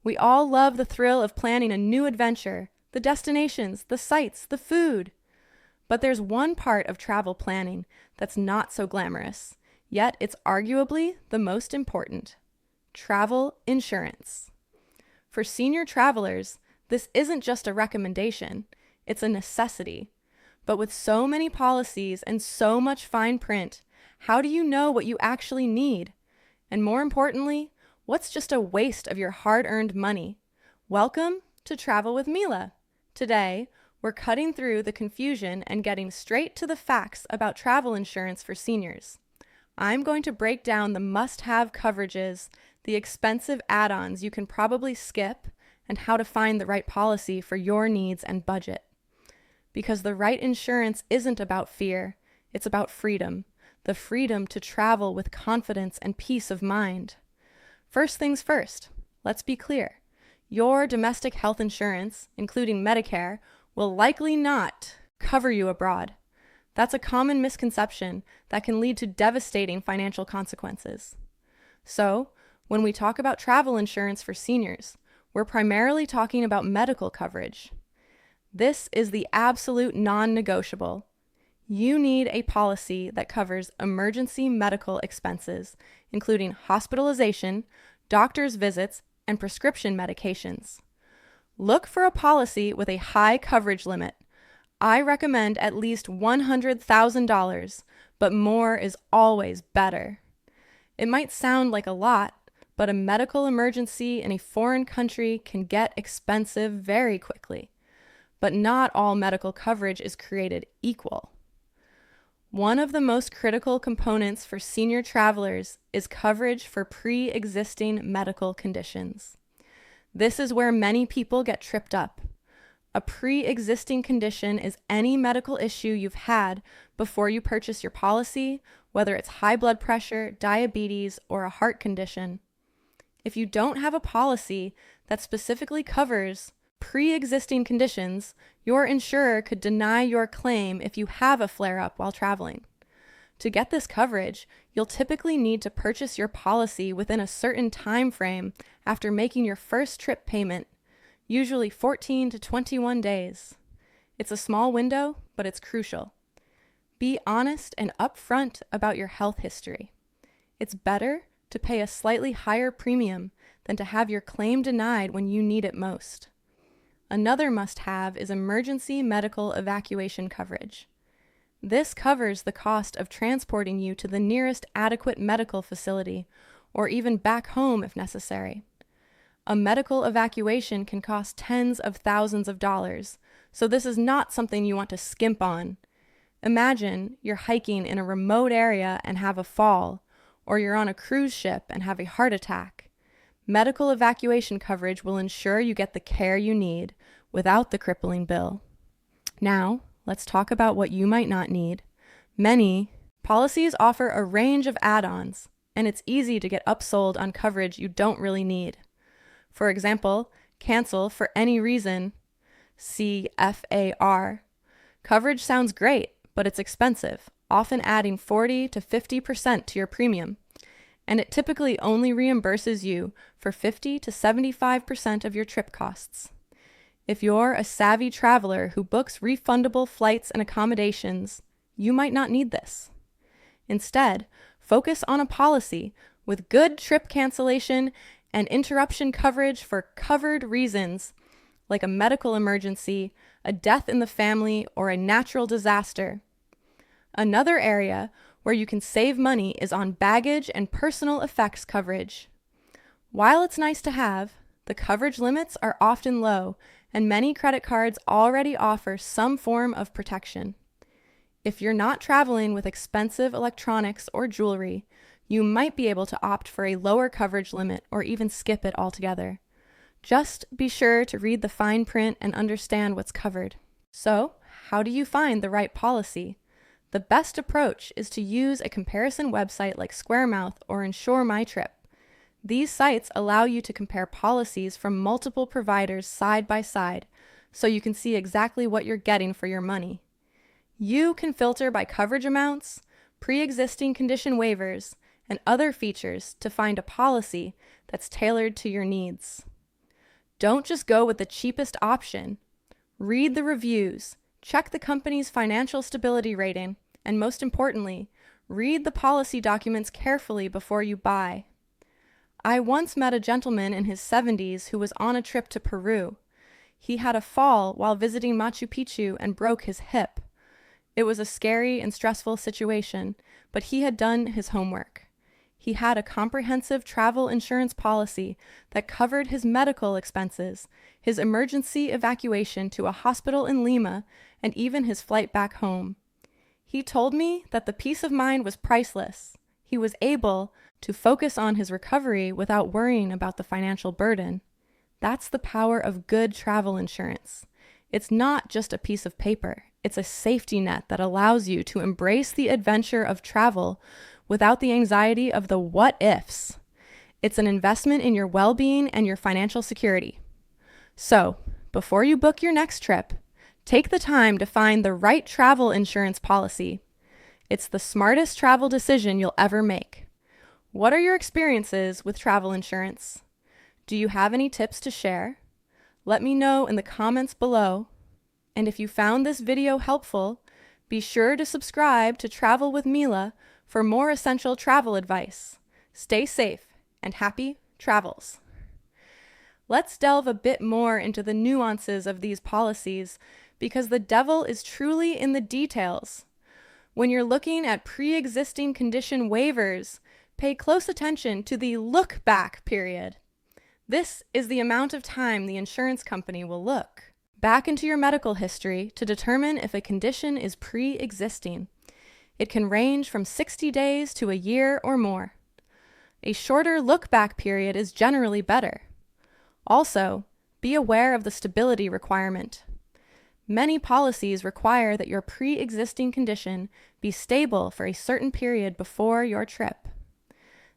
We all love the thrill of planning a new adventure, the destinations, the sights, the food. But there's one part of travel planning that's not so glamorous, yet it's arguably the most important: travel insurance. For senior travelers, this isn't just a recommendation, it's a necessity. But with so many policies and so much fine print, how do you know what you actually need? And more importantly, what's just a waste of your hard-earned money? Welcome to Travel with Mila. Today, we're cutting through the confusion and getting straight to the facts about travel insurance for seniors. I'm going to break down the must-have coverages, the expensive add-ons you can probably skip, and how to find the right policy for your needs and budget. Because the right insurance isn't about fear, it's about freedom. The freedom to travel with confidence and peace of mind. First things first, let's be clear. Your domestic health insurance, including Medicare, will likely not cover you abroad. That's a common misconception that can lead to devastating financial consequences. So, when we talk about travel insurance for seniors, we're primarily talking about medical coverage. This is the absolute non-negotiable. You need a policy that covers emergency medical expenses, including hospitalization, doctor's visits, and prescription medications. Look for a policy with a high coverage limit. I recommend at least $100,000, but more is always better. It might sound like a lot, but a medical emergency in a foreign country can get expensive very quickly. But not all medical coverage is created equal. One of the most critical components for senior travelers is coverage for pre-existing medical conditions. This is where many people get tripped up. A pre-existing condition is any medical issue you've had before you purchase your policy, whether it's high blood pressure, diabetes, or a heart condition. If you don't have a policy that specifically covers pre-existing conditions, your insurer could deny your claim if you have a flare-up while traveling. To get this coverage, you'll typically need to purchase your policy within a certain time frame after making your first trip payment, usually 14 to 21 days. It's a small window, but it's crucial. Be honest and upfront about your health history. It's better to pay a slightly higher premium than to have your claim denied when you need it most. Another must-have is emergency medical evacuation coverage. This covers the cost of transporting you to the nearest adequate medical facility, or even back home if necessary. A medical evacuation can cost tens of thousands of dollars, so this is not something you want to skimp on. Imagine you're hiking in a remote area and have a fall, or you're on a cruise ship and have a heart attack. Medical evacuation coverage will ensure you get the care you need without the crippling bill. Now, let's talk about what you might not need. Many policies offer a range of add-ons, and it's easy to get upsold on coverage you don't really need. For example, cancel for any reason, CFAR. Coverage sounds great, but it's expensive, often adding 40 to 50% to your premium. And it typically only reimburses you for 50 to 75% of your trip costs. If you're a savvy traveler who books refundable flights and accommodations, you might not need this. Instead, focus on a policy with good trip cancellation and interruption coverage for covered reasons, like a medical emergency, a death in the family, or a natural disaster. Another area where you can save money is on baggage and personal effects coverage. While it's nice to have, the coverage limits are often low, and many credit cards already offer some form of protection. If you're not traveling with expensive electronics or jewelry, you might be able to opt for a lower coverage limit or even skip it altogether. Just be sure to read the fine print and understand what's covered. So, how do you find the right policy? The best approach is to use a comparison website like SquareMouth or Insure My Trip. These sites allow you to compare policies from multiple providers side by side, so you can see exactly what you're getting for your money. You can filter by coverage amounts, pre-existing condition waivers, and other features to find a policy that's tailored to your needs. Don't just go with the cheapest option. Read the reviews, check the company's financial stability rating, and most importantly, read the policy documents carefully before you buy. I once met a gentleman in his 70s who was on a trip to Peru. He had a fall while visiting Machu Picchu and broke his hip. It was a scary and stressful situation, but he had done his homework. He had a comprehensive travel insurance policy that covered his medical expenses, his emergency evacuation to a hospital in Lima, and even his flight back home. He told me that the peace of mind was priceless. He was able to focus on his recovery without worrying about the financial burden. That's the power of good travel insurance. It's not just a piece of paper. It's a safety net that allows you to embrace the adventure of travel without the anxiety of the what-ifs. It's an investment in your well-being and your financial security. So, before you book your next trip, take the time to find the right travel insurance policy. It's the smartest travel decision you'll ever make. What are your experiences with travel insurance? Do you have any tips to share? Let me know in the comments below. And if you found this video helpful, be sure to subscribe to Travel with Mila for more essential travel advice. Stay safe and happy travels. Let's delve a bit more into the nuances of these policies because the devil is truly in the details. When you're looking at pre-existing condition waivers, pay close attention to the look-back period. This is the amount of time the insurance company will look back into your medical history to determine if a condition is pre-existing. It can range from 60 days to a year or more. A shorter look-back period is generally better. Also, be aware of the stability requirement. Many policies require that your pre-existing condition be stable for a certain period before your trip.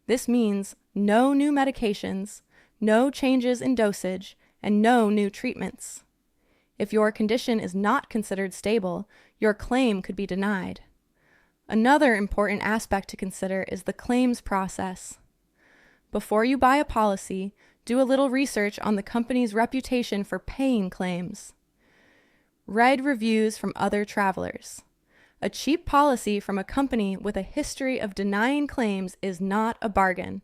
This means no new medications, no changes in dosage, and no new treatments. If your condition is not considered stable, your claim could be denied. Another important aspect to consider is the claims process. Before you buy a policy, do a little research on the company's reputation for paying claims. Read reviews from other travelers. A cheap policy from a company with a history of denying claims is not a bargain.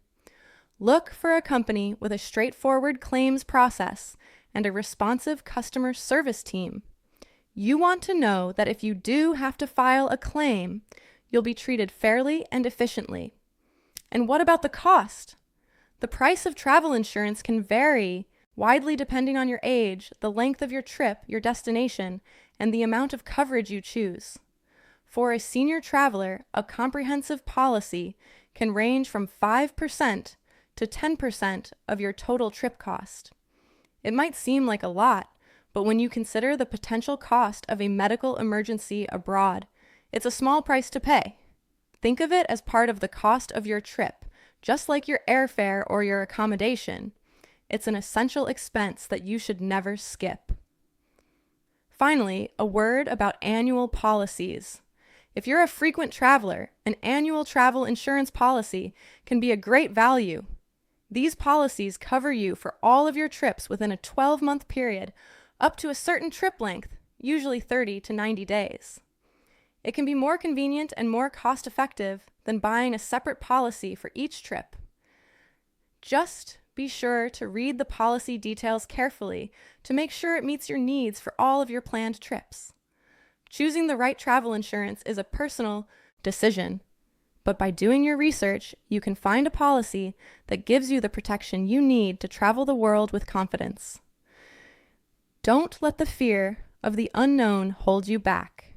Look for a company with a straightforward claims process and a responsive customer service team. You want to know that if you do have to file a claim, you'll be treated fairly and efficiently. And what about the cost? The price of travel insurance can vary widely depending on your age, the length of your trip, your destination, and the amount of coverage you choose. For a senior traveler, a comprehensive policy can range from 5% to 10% of your total trip cost. It might seem like a lot, but when you consider the potential cost of a medical emergency abroad, it's a small price to pay. Think of it as part of the cost of your trip, just like your airfare or your accommodation. It's an essential expense that you should never skip. Finally, a word about annual policies. If you're a frequent traveler, an annual travel insurance policy can be a great value. These policies cover you for all of your trips within a 12-month period, up to a certain trip length, usually 30 to 90 days. It can be more convenient and more cost-effective than buying a separate policy for each trip. Just be sure to read the policy details carefully to make sure it meets your needs for all of your planned trips. Choosing the right travel insurance is a personal decision, but by doing your research, you can find a policy that gives you the protection you need to travel the world with confidence. Don't let the fear of the unknown hold you back.